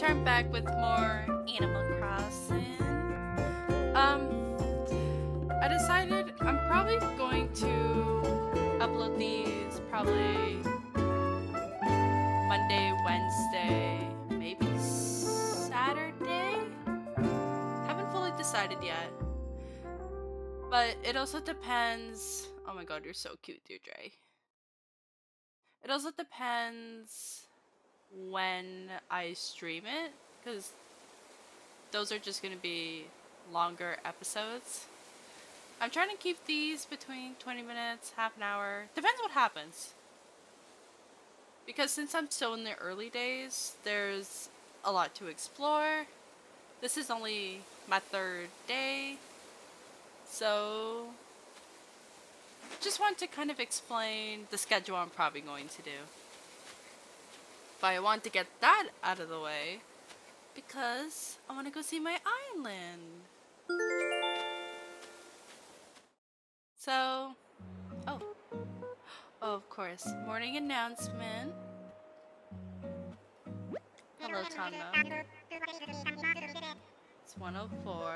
returned back with more Animal Crossing. I decided I'm probably going to upload these probably Monday, Wednesday, maybe Saturday? Haven't fully decided yet. But it also depends. Oh my god, you're so cute, Deirdre. It also depends when I stream it, because those are just going to be longer episodes. I'm trying to keep these between 20 minutes, half an hour. Depends what happens. Because since I'm still in the early days, there's a lot to explore. This is only my 3rd day. So just want to kind of explain the schedule I'm probably going to do. But I want to get that out of the way because I want to go see my island. So, oh, of course, morning announcement. Hello, Tana. It's 1:04.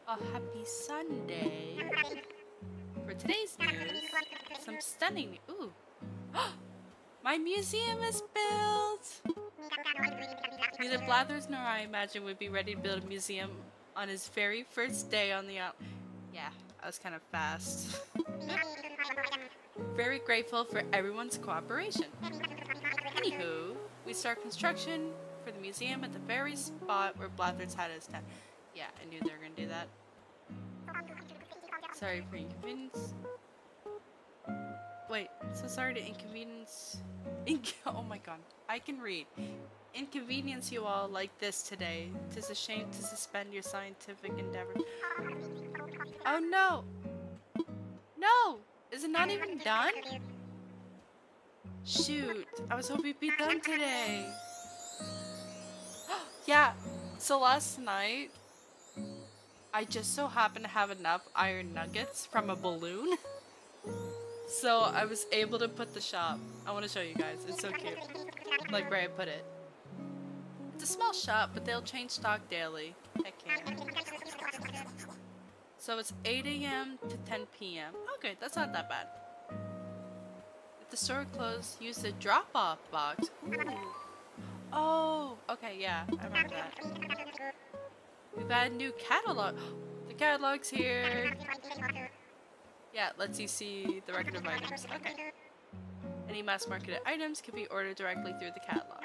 Oh, happy Sunday. For today's news, some stunning. Ooh, my museum is built. Neither Blathers nor I imagine would be ready to build a museum on his very first day on the island. Yeah, I was kind of fast. Very grateful for everyone's cooperation. Anywho, we start construction for the museum at the very spot where Blathers had his tent. Yeah, I knew they were gonna do that. Sorry for inconvenience. Wait, so sorry to inconvenience. Oh my god, I can read. Inconvenience you all like this today. 'Tis a shame to suspend your scientific endeavor. Oh no! No! Is it not even done? Shoot, I was hoping it'd be done today. Yeah, so last night, I just so happened to have enough iron nuggets from a balloon. So I was able to put the shop. I want to show you guys. It's so cute. Like where I put it. It's a small shop, but they'll change stock daily. Heck yeah. So it's 8 a.m. to 10 p.m. Okay, that's not that bad. If the store closed, use the drop-off box. Ooh. Oh, okay, yeah, I remember that. We've added new catalog. The catalog's here. Yeah, lets you see the record of items. Okay. Any mass-marketed items can be ordered directly through the catalog.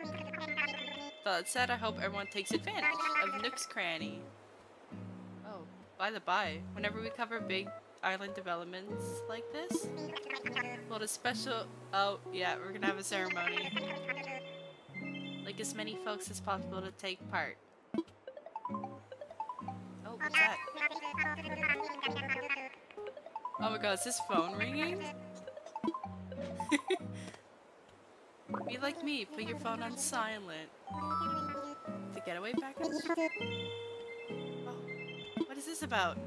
That said, I hope everyone takes advantage of Nook's Cranny. Oh, by the by, whenever we cover big island developments like this, hold a special... Oh, yeah, we're gonna have a ceremony. Like as many folks as possible to take part. Oh, what's that? Oh my god, is this phone ringing? Be like me, put your phone on silent. The getaway package? Oh, what is this about?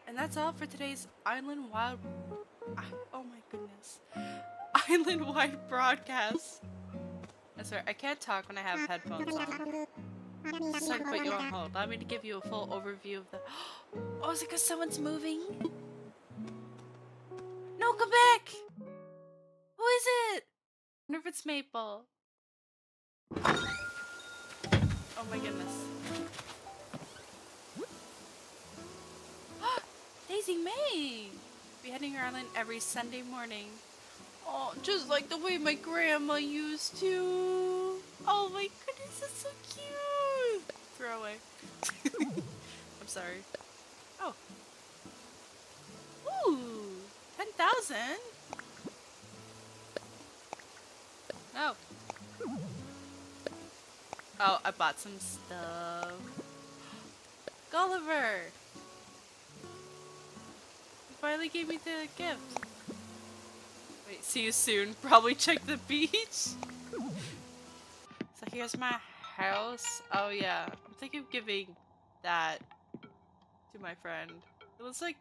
And that's all for today's island-wide... Oh my goodness. Island-wide broadcast. I swear, I can't talk when I have headphones on. Just like put you on hold. Allow me to give you a full overview of the... Oh, is it because someone's moving? No, come back! Who is it? I wonder if it's Maple. Oh my goodness. Daisy May! Beheading your island every Sunday morning. Oh, just like the way my grandma used to. Oh my goodness, that's so cute! Throw away. I'm sorry. Oh. Ooh! 10,000? No. Oh, I bought some stuff. Gulliver! You finally gave me the gift. Wait, see you soon. Probably check the beach. So here's my house. Oh yeah, I'm thinking of giving that to my friend. It looks like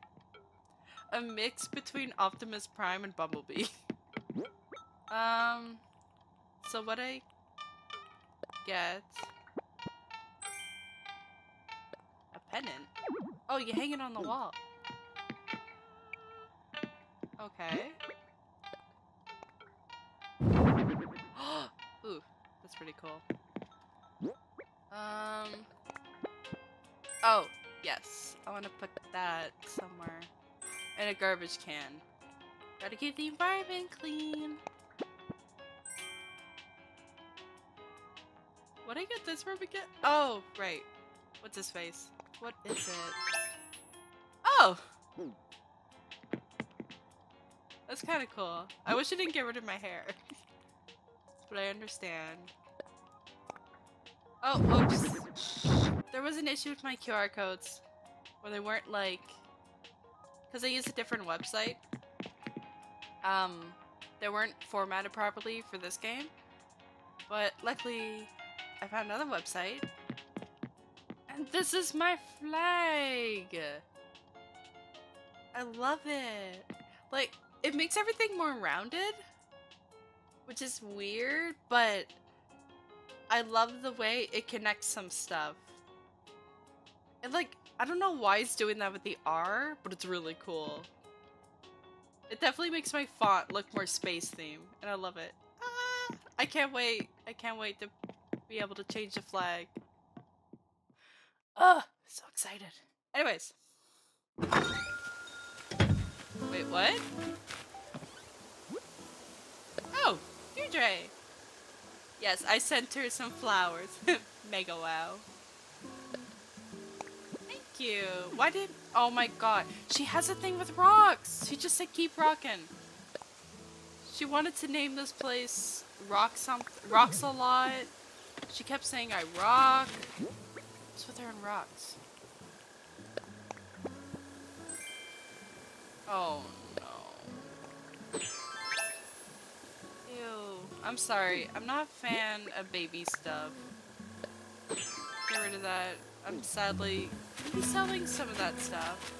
a mix between Optimus Prime and Bumblebee. So what I get... A pennant? Oh, you hang it on the wall. Okay. Ooh, that's pretty cool. Oh, yes. I want to put that somewhere. In a garbage can. Gotta keep the environment clean. What did I get this from again? Oh, right. What's his face? What is it? Oh! That's kind of cool. I wish I didn't get rid of my hair. But I understand. Oh, oops. There was an issue with my QR codes. Where they weren't like... Because I used a different website. They weren't formatted properly for this game. But luckily, I found another website. And this is my flag! I love it. Like, it makes everything more rounded. Which is weird, but I love the way it connects some stuff. And like, I don't know why it's doing that with the R, but it's really cool. It definitely makes my font look more space themed, and I love it. Ah, I can't wait. I can't wait to be able to change the flag. Oh, so excited. Anyways. Wait, what? Oh, Deirdre. Yes, I sent her some flowers. Mega wow. Thank you. Why did... Oh my god. She has a thing with rocks. She just said keep rocking. She wanted to name this place Rocks a lot. She kept saying I rock. What's with her and rocks? Oh no. Ew. I'm sorry. I'm not a fan of baby stuff. Get rid of that. I'm sadly gonna be selling some of that stuff.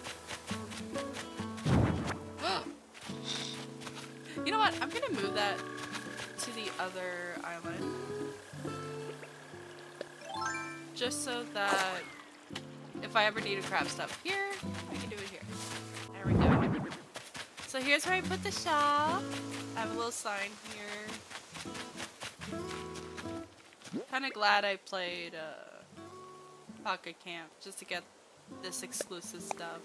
You know what? I'm gonna move that to the other island. Just so that if I ever need to grab stuff here, I can do it here. There we go. So here's where I put the shop. I have a little sign here. Kinda glad I played Pocket Camp just to get this exclusive stuff.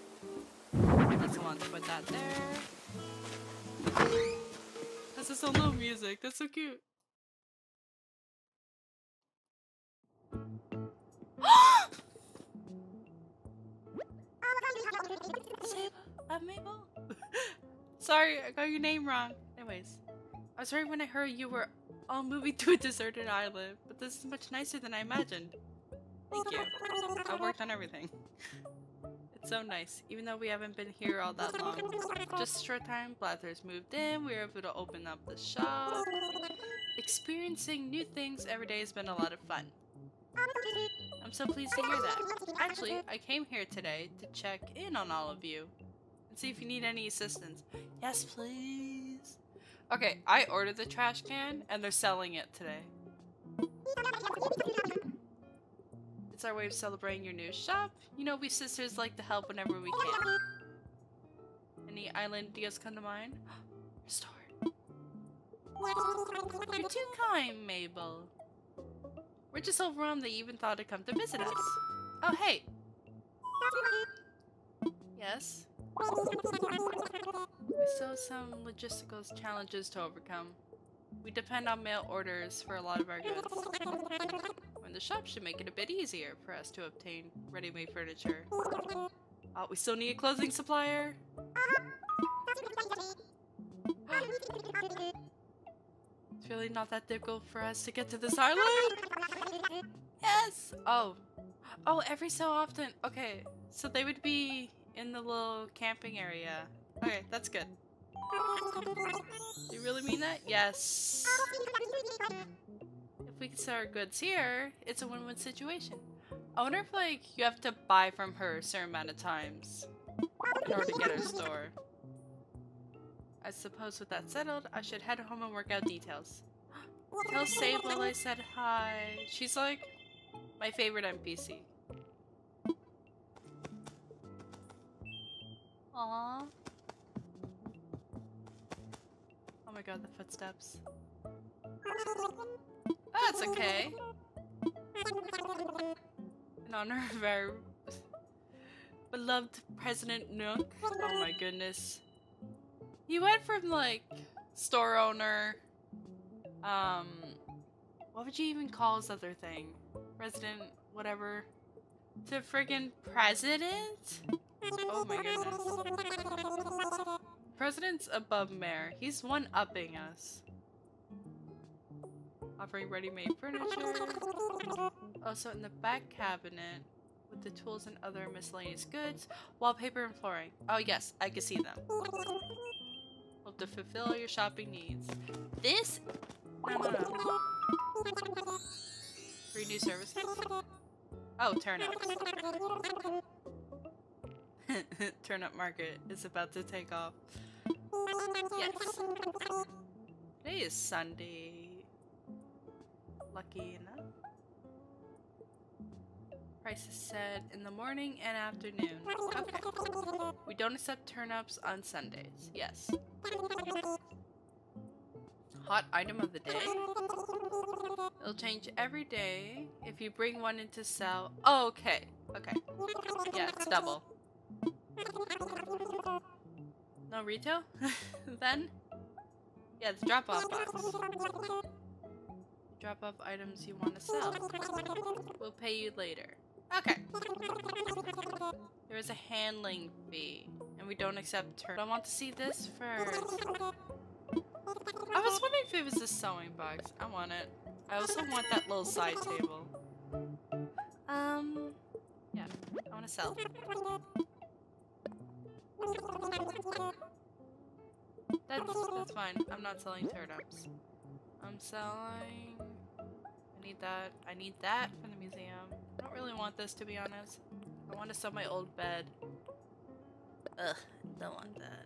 That's the one to put that there. This is a little music. That's so cute. Mabel? Sorry, I got your name wrong. Anyways, I was worried when I heard you were all moving to a deserted island, but this is much nicer than I imagined. Thank you. I worked on everything. It's so nice, even though we haven't been here all that long. Just a short time, Blathers moved in, we were able to open up the shop. Experiencing new things every day has been a lot of fun. I'm so pleased to hear that. Actually, I came here today to check in on all of you and see if you need any assistance. Yes, please. Okay, I ordered the trash can and they're selling it today. It's our way of celebrating your new shop. You know, we sisters like to help whenever we can. Any island ideas come to mind? Restore. You're too kind, Mabel. We're just overwhelmed that you even thought to come to visit us. Oh, hey. Yes? We still have some logistical challenges to overcome. We depend on mail orders for a lot of our goods. When the shop should make it a bit easier for us to obtain ready-made furniture. Oh, we still need a clothing supplier? It's really not that difficult for us to get to this island? Yes! Oh. Oh, every so often. Okay, so they would be in the little camping area. Okay, that's good. Do you really mean that? Yes. If we can sell our goods here, it's a win-win situation. I wonder if, like, you have to buy from her a certain amount of times in order to get her store. I suppose with that settled, I should head home and work out details. Tell Sable I said hi. She's like my favorite NPC. Aww. Oh my god, the footsteps. Oh, it's okay. In honor of our beloved President Nook. Oh my goodness. He went from like store owner, what would you even call his other thing? Resident, whatever, to friggin' president? Oh my goodness. President's above mayor. He's one-upping us. Offering ready-made furniture. Also in the back cabinet with the tools and other miscellaneous goods, wallpaper and flooring. Oh yes, I can see them. Hope to fulfill your shopping needs. This? No. Free new services? Oh, turnips. Turnip market is about to take off. Yes. Today is Sunday. Lucky enough. Price is set in the morning and afternoon. Okay. We don't accept turnips on Sundays. Yes. Hot item of the day? It'll change every day if you bring one in to sell. Oh, okay. Okay. Yeah, it's double. No retail? Then? Yeah, it's drop-off box. Drop off items you want to sell. We'll pay you later. Okay. There is a handling fee, and we don't accept turn. I want to see this first. I was wondering if it was a sewing box. I want it. I also want that little side table. Yeah, I want to sell. That's fine. I'm not selling turnips. I'm selling... I need that. I need that for the museum. I don't really want this, to be honest. I want to sell my old bed. Ugh, don't want that.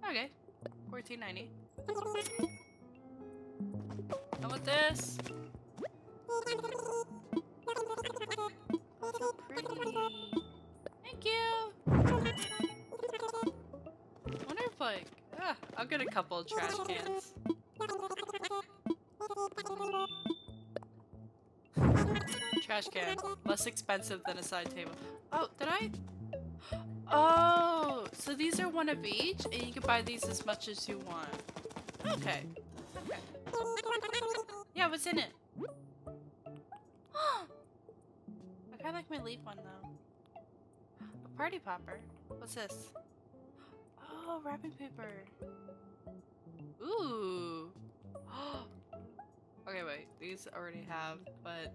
Okay, $14.90. I want this. Oh, so pretty. Thank you. I wonder if like, I'll get a couple of trash cans. Trash can, less expensive than a side table. Oh, did I? Oh, so these are one of each, and you can buy these as much as you want. Okay. Okay. Yeah, what's in it? I kind of like my leaf one though. A party popper. What's this? Oh, wrapping paper. Ooh. Okay, wait. These already have, but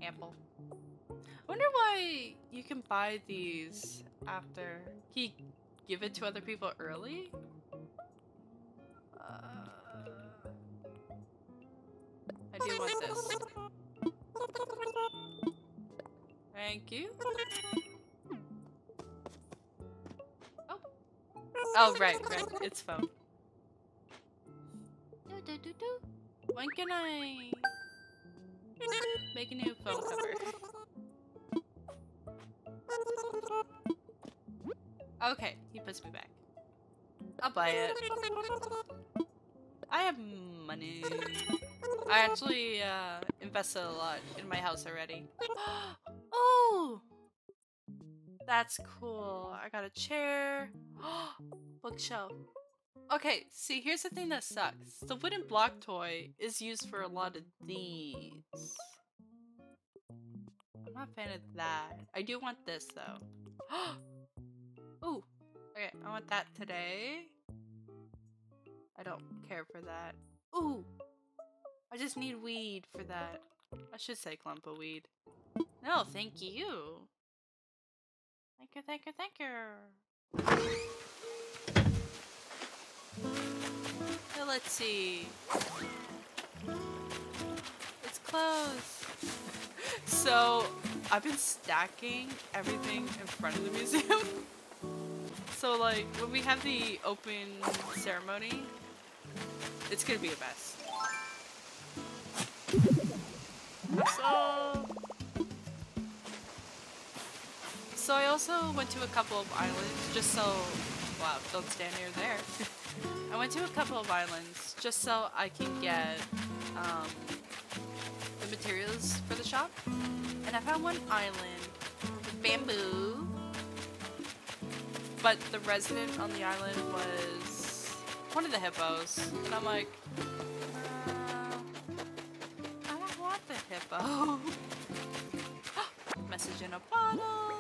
ample. I wonder why you can buy these after. Can you give it to other people early? I do want this. Thank you. Oh. Oh, right. It's phone. When can I make a new phone cover? Okay, he puts me back. I'll buy it. I have money. I actually invested a lot in my house already. Oh! That's cool. I got a chair. Bookshelf. Okay, see, here's the thing that sucks. The wooden block toy is used for a lot of these. I'm not a fan of that. I do want this, though. Ooh. Okay, I want that today. I don't care for that. Ooh! I just need weed for that. I should say clump of weed. No, thank you. Thank you, thank you, thank you. So let's see. It's closed. So I've been stacking everything in front of the museum. So like when we have the open ceremony, it's gonna be a mess. So I also went to a couple of islands just so, wow, don't stand near there. I went to a couple of islands just so I can get the materials for the shop. And I found one island with bamboo, but the resident on the island was one of the hippos. And I'm like, I don't want the hippo. Message in a bottle.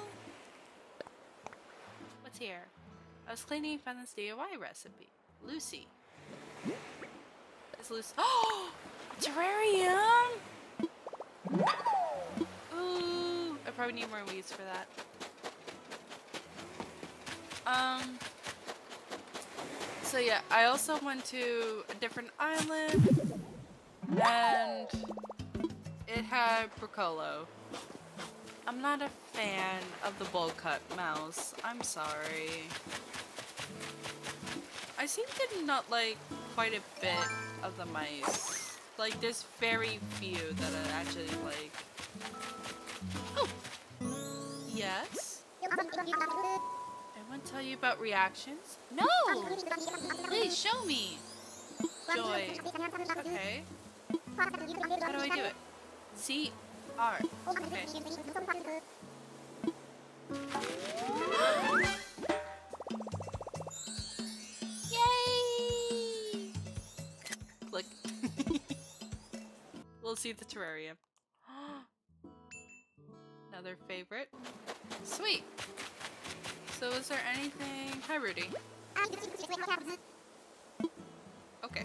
What's here? I was cleaning and found this DIY recipe. Lucy. It's Lucy. Oh! Terrarium! Ooh! I probably need more weeds for that. So yeah, I also went to a different island and it had Broccolo. I'm not a fan of the bowl cut mouse. I'm sorry. I seem to not like quite a bit of the mice. Like, there's very few that I actually like. Oh! Yes? I want to tell you about reactions. No! Please show me! Joy. Okay. How do I do it? C R. Okay. Yay! Click. We'll see the terrarium. Another favorite. Sweet. So is there anything? Hi, Rudy. Okay.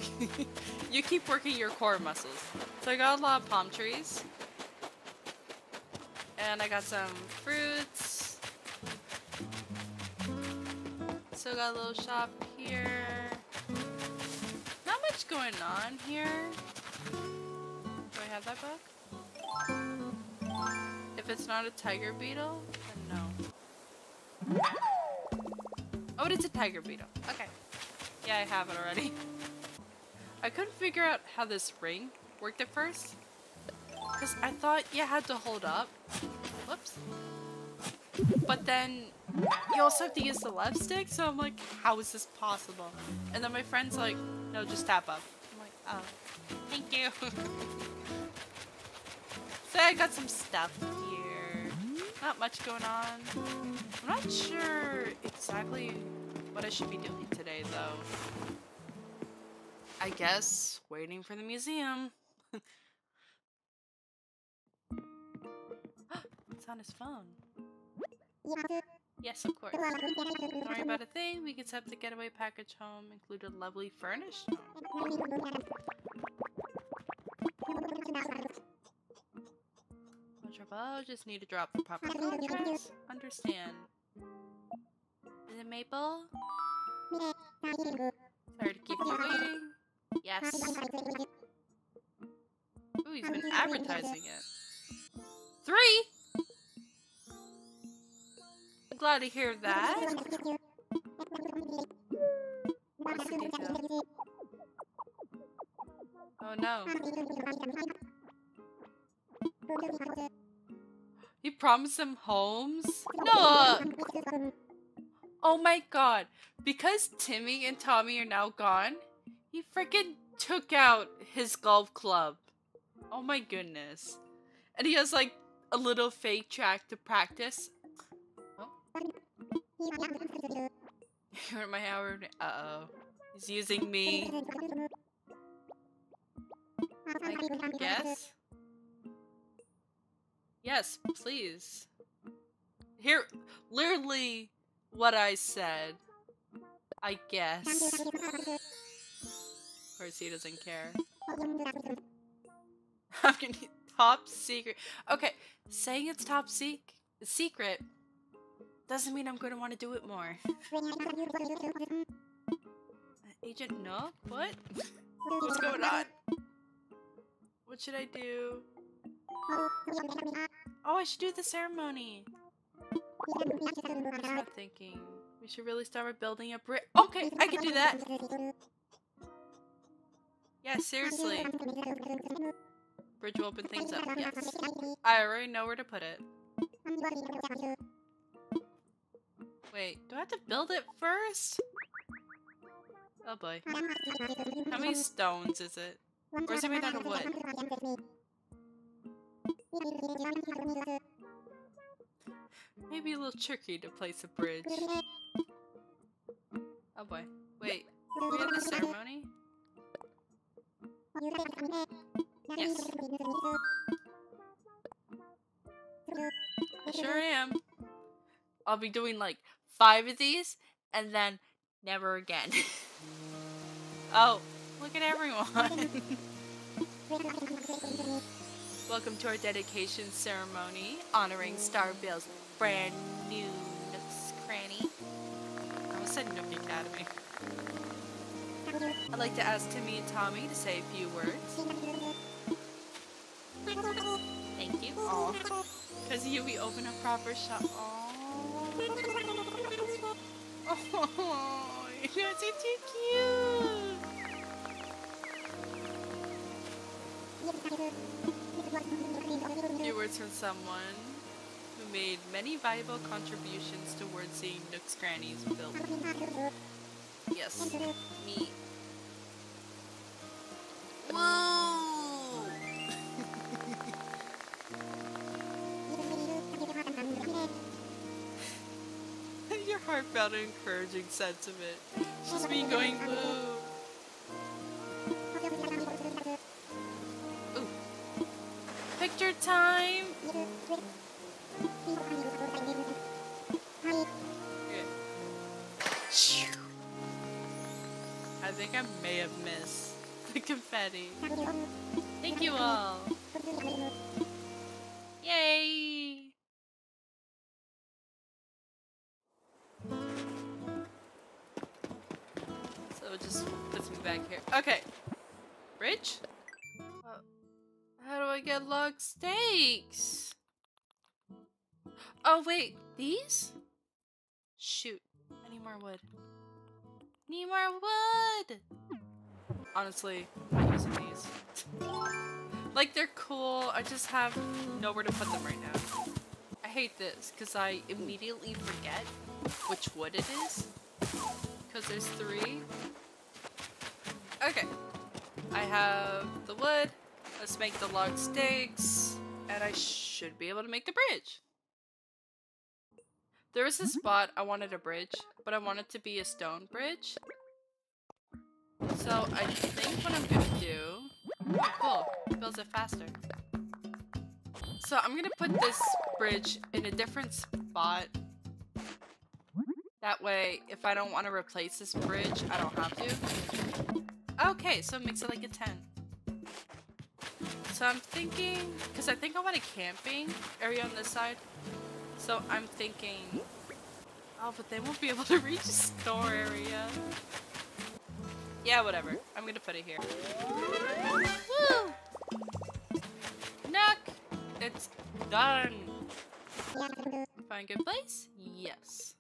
You keep working your core muscles. So I got a lot of palm trees. And I got some fruits. So got a little shop here. Not much going on here. Do I have that book? If it's not a tiger beetle, then no. Oh, it's a tiger beetle. Okay. Yeah, I have it already. I couldn't figure out how this ring worked at first. Because I thought you had to hold up. Whoops. But then you also have to use the left stick, so I'm like, how is this possible? And then my friend's like, no, just tap up. I'm like, oh, thank you. So I got some stuff here. Not much going on. I'm not sure exactly what I should be doing today, though. I guess waiting for the museum. It's on his phone. Yes, of course. Don't worry about a thing. We can set the getaway package home, included lovely furnished home. No trouble. Just need to drop the proper contracts. Understand. Is it Maple? Sorry to keep you waiting. Yes. Ooh, he's been advertising it. 3? I'm glad to hear that. What's the detail? Oh no. You promised him homes? No! Oh my god. Because Timmy and Tommy are now gone, he freaking took out his golf club. Oh my goodness. And he has like a little fake track to practice. Oh. You're my hour. Uh-oh. He's using me. I guess? Yes, please. Here, literally what I said. I guess. Of course he doesn't care. I'm gonna need top secret. Okay, saying it's top secret doesn't mean I'm gonna want to do it more. Agent Nook? What? What's going on? What should I do? Oh, I should do the ceremony. I'm just not thinking. We should really start with building a bridge. Okay, I can do that. Yeah, seriously. Bridge will open things up. Yes. I already know where to put it. Wait, do I have to build it first? Oh boy. How many stones is it? Or is it made out of wood? Maybe a little tricky to place a bridge. Oh boy. Wait, do we have the ceremony? Yes. I sure am. I'll be doing like 5 of these and then never again. Oh, look at everyone. Welcome to our dedication ceremony honoring Starbill's brand new Nook's Cranny. I almost said Nook Academy. I'd like to ask Timmy and Tommy to say a few words. Thank you. Aw. Because you, we open a proper shop. Aww. Oh, you guys are too cute. Few words from someone who made many valuable contributions towards seeing Nook's Crannies built. Yes, me. Whoa! Your heartfelt and encouraging sense of it. Just me going woo. Ooh. Picture time! Okay. I think I may have missed the confetti. Thank you all! Yay! So it just puts me back here. Okay. Bridge? How do I get log steaks? Oh wait, these? Shoot, I need more wood. Need more wood! Honestly, I'm not using these. Like, they're cool, I just have nowhere to put them right now. I hate this, because I immediately forget which wood it is. Because there's 3. Okay. I have the wood. Let's make the log stakes. And I should be able to make the bridge. There was a spot I wanted a bridge, but I want it to be a stone bridge. So I think what I'm gonna do... Oh, cool. It builds it faster. So I'm gonna put this bridge in a different spot. That way, if I don't want to replace this bridge, I don't have to. Okay, so it makes it like a 10. So I'm thinking, because I think I want a camping area on this side. So I'm thinking, oh, but they won't be able to reach the store area. Yeah, whatever. I'm gonna put it here. Woo! Nook! It's done! Find a good place? Yes.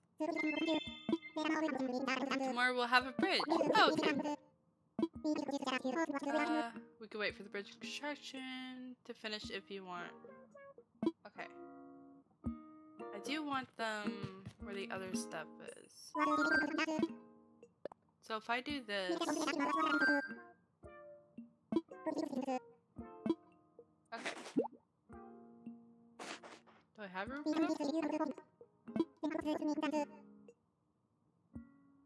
Tomorrow we'll have a bridge. Oh, okay. We could wait for the bridge construction to finish if you want. Okay. I do want them where the other stuff is. So if I do this... Okay. Do I have room for them?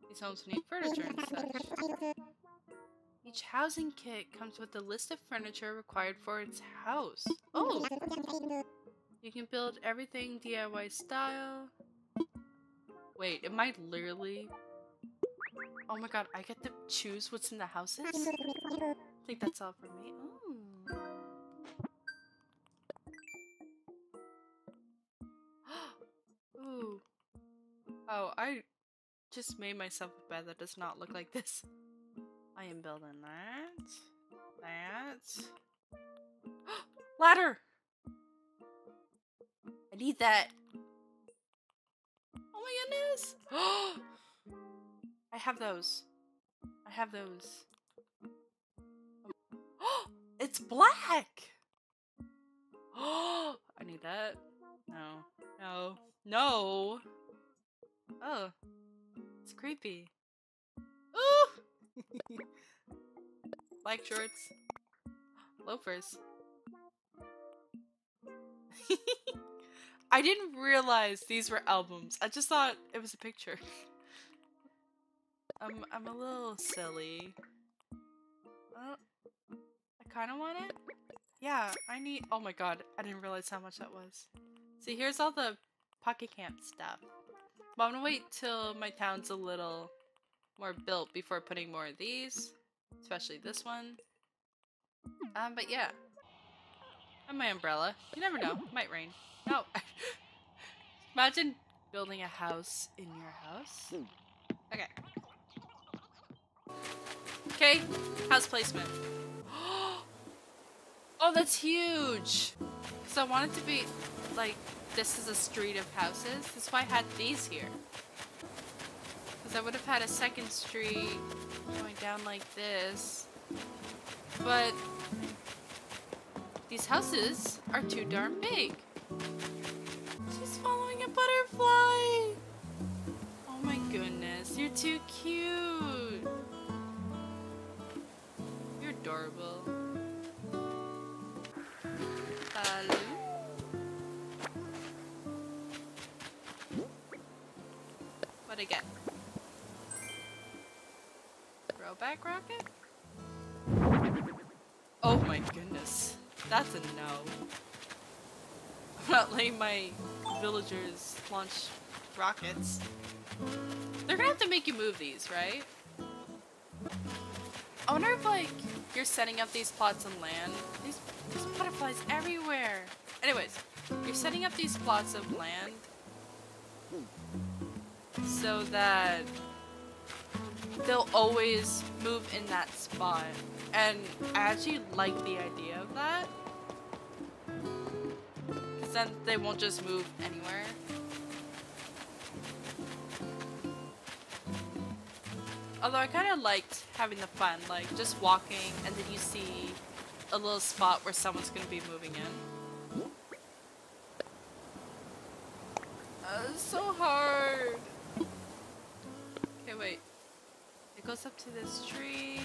These homes need furniture and such. Each housing kit comes with a list of furniture required for its house. Oh! You can build everything DIY style. Wait, am I literally... Oh my god, I get to choose what's in the houses? I think that's all for me. Ooh. Ooh. Oh, I just made myself a bed that does not look like this. I am building that. That. Ladder! I need that. Oh my goodness! I have those. I have those. It's black! I need that. No. No. No! Oh. It's creepy. Ooh! Black shorts. Loafers. I didn't realize these were albums. I just thought it was a picture. I'm a little silly. I kind of want it. Yeah, I need. Oh my god, I didn't realize how much that was. See, here's all the Pocket Camp stuff. But I'm gonna wait till my town's a little more built before putting more of these, especially this one. But yeah. And my umbrella. You never know, might rain. No. Imagine building a house in your house. Okay. Okay, house placement. Oh, that's huge! Because I want it to be, like, this is a street of houses. That's why I had these here. Because I would have had a second street going down like this. But these houses are too darn big. She's following a butterfly! Oh my goodness, you're too cute! You're adorable. What'd I get? Throwback rocket? Oh my goodness. That's a no. I'm not letting my villagers launch rockets. They're gonna have to make you move these, right? I wonder if, like, you're setting up these plots of land. There's butterflies everywhere. Anyways, you're setting up these plots of land so that they'll always move in that spot. And I actually like the idea of that. Because then they won't just move anywhere. Although I kind of liked having the fun, like just walking and then you see a little spot where someone's going to be moving in. It's so hard. Okay, wait. It goes up to this tree.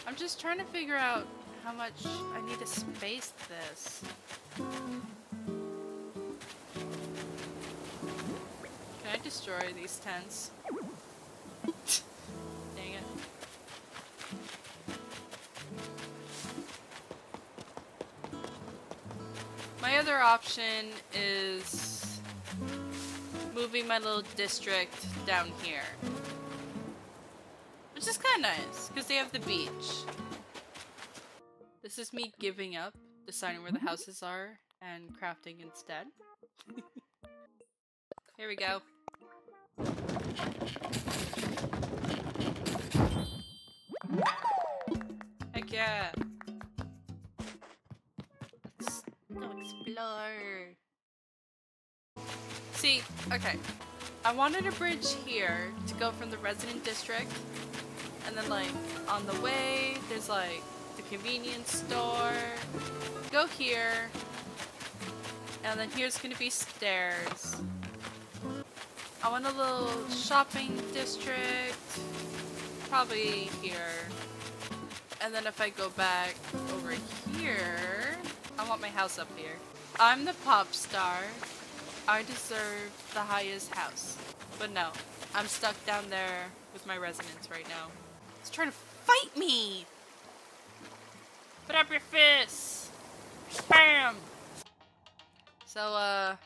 I'm just trying to figure out how much I need to space this. Can I destroy these tents? Dang it. My other option is moving my little district down here. Which is kind of nice, because they have the beach. This is me giving up, deciding where the houses are, and crafting instead. Here we go. Heck yeah! Let's go explore. See, okay. I wanted a bridge here to go from the resident district, and then like on the way there's like the convenience store. Go here, and then here's gonna be stairs. I want a little shopping district, probably here. And then if I go back over here, I want my house up here. I'm the pop star. I deserve the highest house. But no, I'm stuck down there with my residents right now. It's trying to fight me! Put up your fists! Bam! So,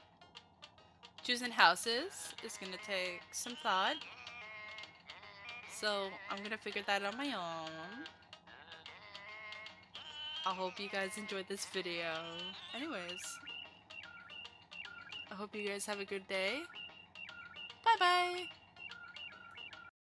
choosing houses is gonna take some thought. So, I'm gonna figure that out on my own. I hope you guys enjoyed this video. Anyways, I hope you guys have a good day. Bye bye!